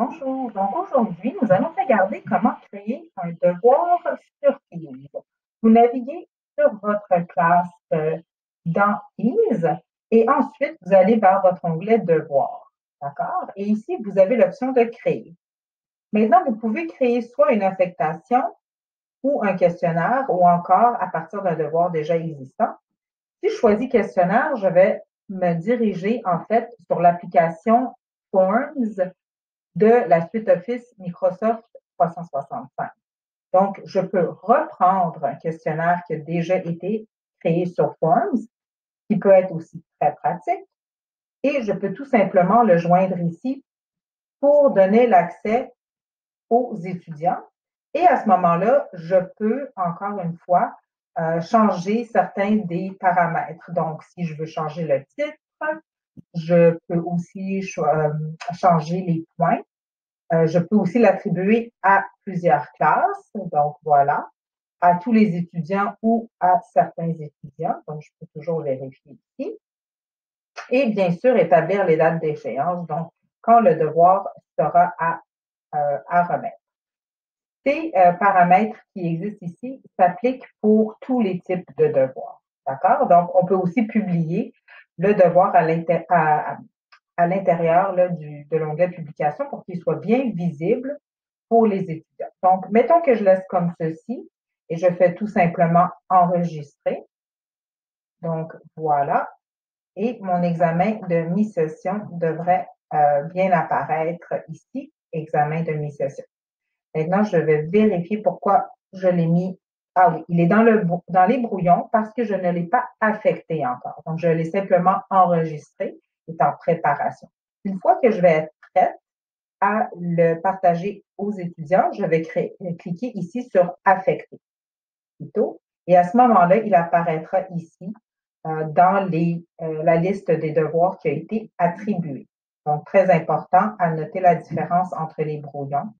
Bonjour. Donc aujourd'hui, nous allons regarder comment créer un devoir sur Teams. Vous naviguez sur votre classe dans Teams et ensuite vous allez vers votre onglet Devoir. D'accord? Et ici, vous avez l'option de créer. Maintenant, vous pouvez créer soit une affectation ou un questionnaire ou encore à partir d'un devoir déjà existant. Si je choisis questionnaire, je vais me diriger en fait sur l'application Forms de la suite Office Microsoft 365. Donc, je peux reprendre un questionnaire qui a déjà été créé sur Forms, qui peut être aussi très pratique, et je peux tout simplement le joindre ici pour donner l'accès aux étudiants. Et à ce moment-là, je peux, encore une fois, changer certains des paramètres. Donc, si je veux changer le titre, je peux aussi changer les points. Je peux aussi l'attribuer à plusieurs classes, donc voilà, à tous les étudiants ou à certains étudiants, donc je peux toujours vérifier ici. Et bien sûr, établir les dates d'échéance, donc quand le devoir sera à remettre. Ces paramètres qui existent ici s'appliquent pour tous les types de devoirs. D'accord? Donc, on peut aussi publier le devoir à l'intérieur de l'onglet publication pour qu'il soit bien visible pour les étudiants. Donc, mettons que je laisse comme ceci et je fais tout simplement enregistrer. Donc, voilà. Et mon examen de mi-session devrait bien apparaître ici, examen de mi-session. Maintenant, je vais vérifier pourquoi je l'ai mis. Ah oui, il est dans les brouillons parce que je ne l'ai pas affecté encore. Donc, je l'ai simplement enregistré, il est en préparation. Une fois que je vais être prête à le partager aux étudiants, je vais cliquer ici sur affecter plutôt. Et à ce moment-là, il apparaîtra ici dans la liste des devoirs qui a été attribuée. Donc, très important à noter la différence entre les brouillons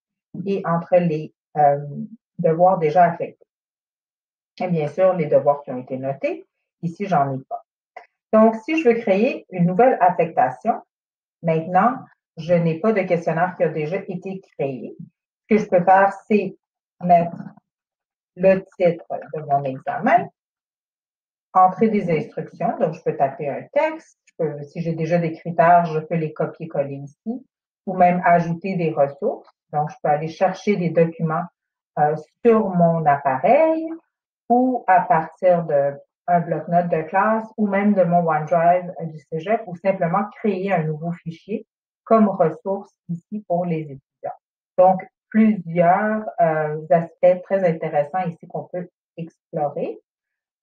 et entre les devoirs déjà affectés. Et bien sûr, les devoirs qui ont été notés, ici, j'en ai pas. Donc, si je veux créer une nouvelle affectation, maintenant, je n'ai pas de questionnaire qui a déjà été créé. Ce que je peux faire, c'est mettre le titre de mon examen, entrer des instructions, donc je peux taper un texte, si j'ai déjà des critères, je peux les copier-coller ici, ou même ajouter des ressources. Donc, je peux aller chercher des documents sur mon appareil ou à partir d'un bloc-notes de classe ou même de mon OneDrive du Cégep ou simplement créer un nouveau fichier comme ressource ici pour les étudiants. Donc, plusieurs aspects très intéressants ici qu'on peut explorer.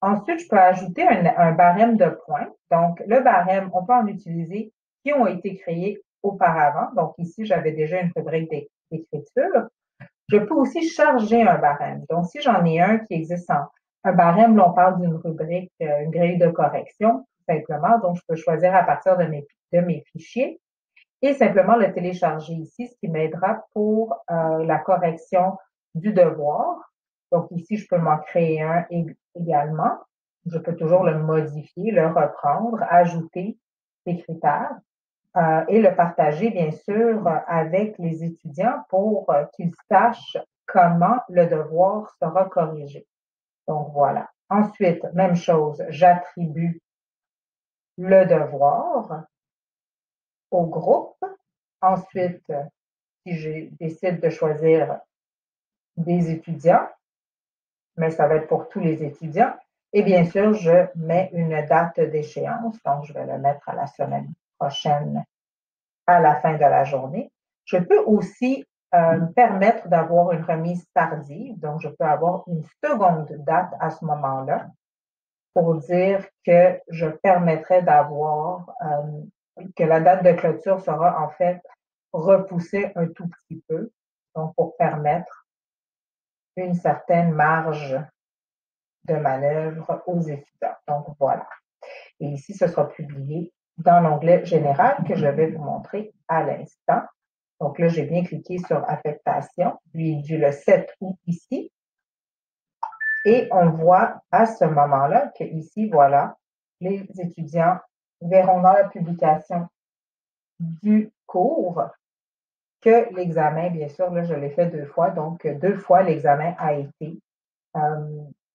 Ensuite, je peux ajouter un barème de points. Donc, le barème, on peut en utiliser qui ont été créés auparavant. Donc, ici, j'avais déjà une rubrique d'écriture. Je peux aussi charger un barème. Donc, si j'en ai un qui existe un barème, là, on parle d'une rubrique, une grille de correction, tout simplement. Donc, je peux choisir à partir de mes fichiers et simplement le télécharger ici, ce qui m'aidera pour la correction du devoir. Donc, ici, je peux m'en créer un également. Je peux toujours le modifier, le reprendre, ajouter des critères et le partager, bien sûr, avec les étudiants pour qu'ils sachent comment le devoir sera corrigé. Donc, voilà. Ensuite, même chose, j'attribue le devoir au groupe. Ensuite, si je décide de choisir des étudiants, mais ça va être pour tous les étudiants. Et bien sûr, je mets une date d'échéance. Donc, je vais le mettre à la semaine prochaine à la fin de la journée. Je peux aussi me permettre d'avoir une remise tardive. Donc, je peux avoir une seconde date à ce moment-là pour dire que je permettrai d'avoir que la date de clôture sera en fait repoussée un tout petit peu, donc pour permettre une certaine marge de manœuvre aux étudiants. Donc voilà. Et ici, ce sera publié dans l'onglet général que je vais vous montrer à l'instant. Donc là, j'ai bien cliqué sur affectation, lui du le 7 août ici. Et on voit à ce moment-là que ici, voilà, les étudiants verront dans la publication du cours que l'examen, bien sûr, là, je l'ai fait 2 fois, donc 2 fois l'examen a été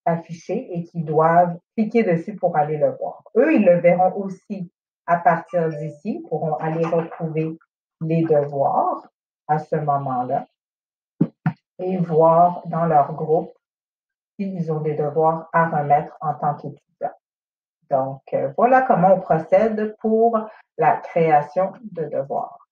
affiché et qu'ils doivent cliquer dessus pour aller le voir. Eux, ils le verront aussi à partir d'ici, pourront aller retrouver les devoirs à ce moment-là et voir dans leur groupe s'ils ont des devoirs à remettre en tant qu'étudiants. Donc, voilà comment on procède pour la création de devoirs.